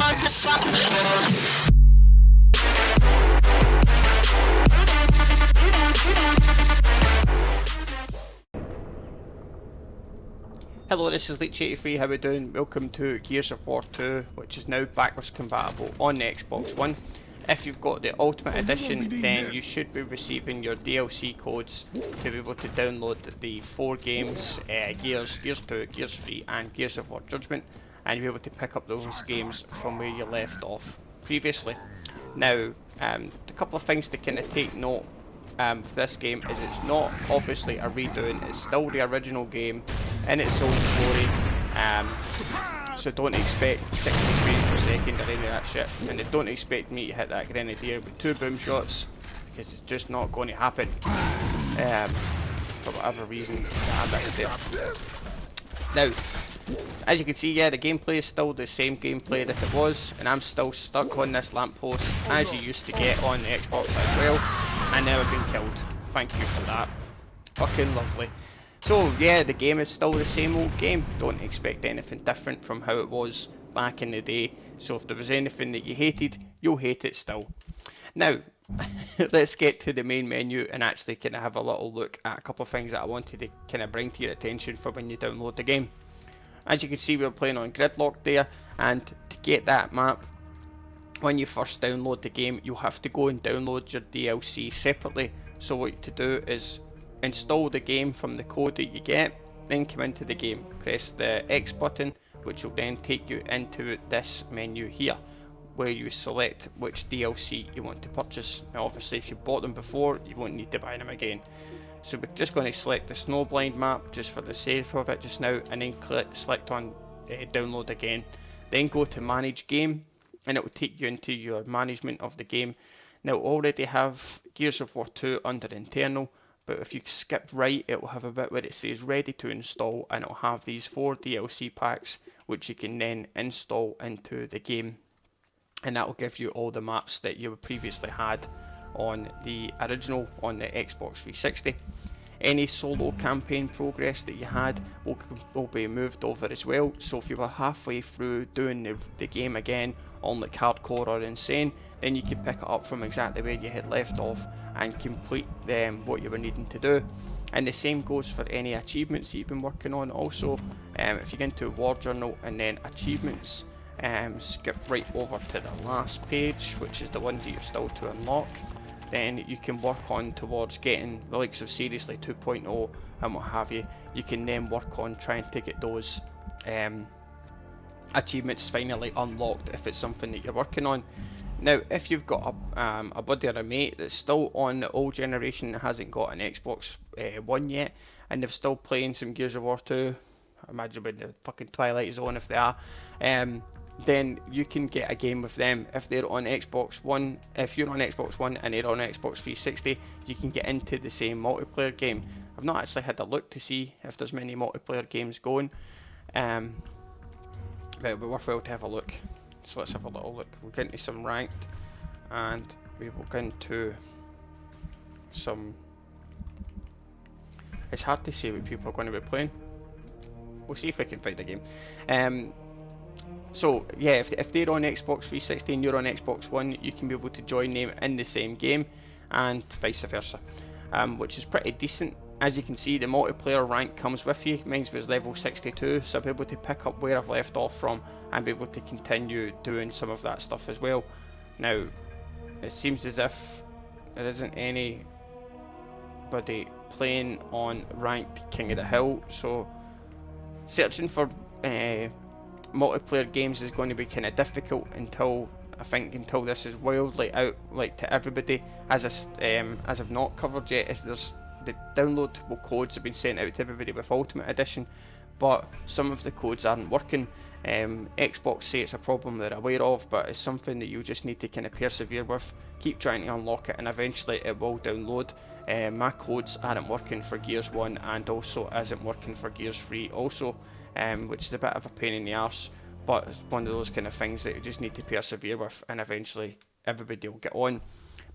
Hello, this is Leech83, how we doing? Welcome to Gears of War 2, which is now backwards compatible on the Xbox One. If you've got the Ultimate Edition, then you should be receiving your DLC codes to be able to download the 4 games, Gears 2, Gears 3 and Gears of War Judgment, and you'll be able to pick up those games from where you left off previously. Now, a couple of things to kind of take note for this game is it's not obviously a redoing, it's still the original game in its own glory, so don't expect 60 frames per second or any of that shit, and don't expect me to hit that grenadier with 2 boom shots, because it's just not going to happen, for whatever reason I missed it. Now, as you can see, yeah, the gameplay is still the same gameplay that it was, and I'm still stuck on this lamppost as you used to get on the Xbox as well. I never been killed. Thank you for that. Fucking lovely. So yeah, the game is still the same old game. Don't expect anything different from how it was back in the day. So if there was anything that you hated, you'll hate it still. Now, let's get to the main menu and actually kind of have a little look at a couple of things that I wanted to kind of bring to your attention for when you download the game. As you can see, we're playing on Gridlock there, and to get that map, when you first download the game, you'll have to go and download your DLC separately. So what to do is install the game from the code that you get, then come into the game, press the X button, which will then take you into this menu here, where you select which DLC you want to purchase. Now obviously if you bought them before, you won't need to buy them again. So we're just going to select the Snowblind map just for the sake of it just now, and then select on download again. Then go to manage game, and it will take you into your management of the game. Now already have Gears of War 2 under internal, but if you skip right, it will have a bit where it says ready to install, and it will have these 4 DLC packs which you can then install into the game, and that will give you all the maps that you previously had on the original on the Xbox 360. Any solo campaign progress that you had will be moved over as well, so if you were halfway through doing the game again on like hardcore or insane, then you could pick it up from exactly where you had left off and complete what you were needing to do. And the same goes for any achievements that you've been working on also. If you get into War Journal and then achievements, skip right over to the last page, which is the ones that you're still to unlock. Then you can work on towards getting the likes of Seriously 2.0 and what have you. You can then work on trying to get those achievements finally unlocked if it's something that you're working on. Now if you've got a buddy or a mate that's still on the old generation that hasn't got an Xbox One yet, and they're still playing some Gears of War 2, imagine when the fucking Twilight Zone if they are, then you can get a game with them if they're on Xbox One. If you're on Xbox One and they're on Xbox 360, you can get into the same multiplayer game. I've not actually had a look to see if there's many multiplayer games going, but it'll be worthwhile to have a look. So let's have a little look. We'll get into some ranked, and we will get into some... It's hard to say what people are going to be playing. We'll see if we can find a game. So yeah, if they're on Xbox 360 and you're on Xbox One, you can be able to join them in the same game, and vice versa, which is pretty decent. As you can see, the multiplayer rank comes with you. Mine was level 62, so I'll be able to pick up where I've left off from and be able to continue doing some of that stuff as well. Now, it seems as if there isn't anybody playing on ranked King of the Hill, so searching for multiplayer games is going to be kind of difficult until this is wildly out like to everybody. As I've not covered yet, is there's the downloadable codes have been sent out to everybody with Ultimate Edition, but some of the codes aren't working. Xbox say it's a problem they're aware of, but it's something that you just need to kind of persevere with, keep trying to unlock it, and eventually it will download. My codes aren't working for Gears 1 and also isn't working for Gears 3 also, which is a bit of a pain in the arse, but it's one of those kind of things that you just need to persevere with, and eventually everybody will get on.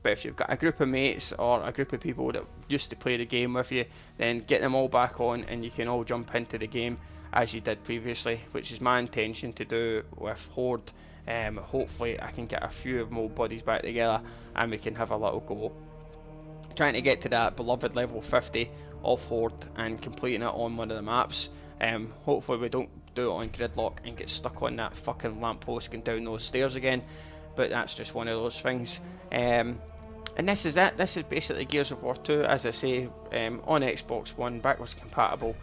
But if you've got a group of mates or a group of people that used to play the game with you, then get them all back on and you can all jump into the game as you did previously, which is my intention to do with Horde. Hopefully I can get a few of my old buddies back together and we can have a little go, trying to get to that beloved level 50 of Horde and completing it on one of the maps. Hopefully we don't do it on Gridlock and get stuck on that fucking lamppost going down those stairs again, but that's just one of those things. And this is it. This is basically Gears of War 2, as I say, on Xbox One, backwards compatible.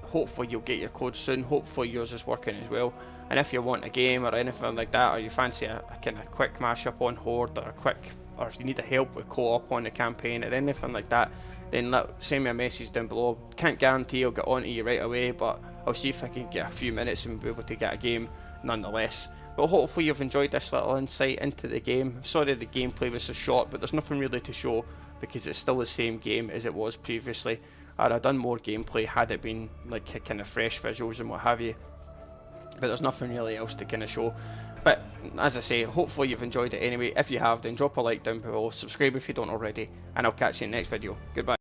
Hopefully you'll get your code soon, hopefully yours is working as well. And if you want a game or anything like that, or you fancy a kind of quick mashup on Horde, or or if you need help with co-op on the campaign or anything like that, then send me a message down below. Can't guarantee I'll get on to you right away, but I'll see if I can get a few minutes and be able to get a game nonetheless. But hopefully you've enjoyed this little insight into the game. Sorry the gameplay was so short, but there's nothing really to show because it's still the same game as it was previously. I'd have done more gameplay had it been like kind of fresh visuals and what have you, but there's nothing really else to kind of show. But as I say, hopefully you've enjoyed it anyway. If you have, then drop a like down below, subscribe if you don't already, and I'll catch you in the next video. Goodbye.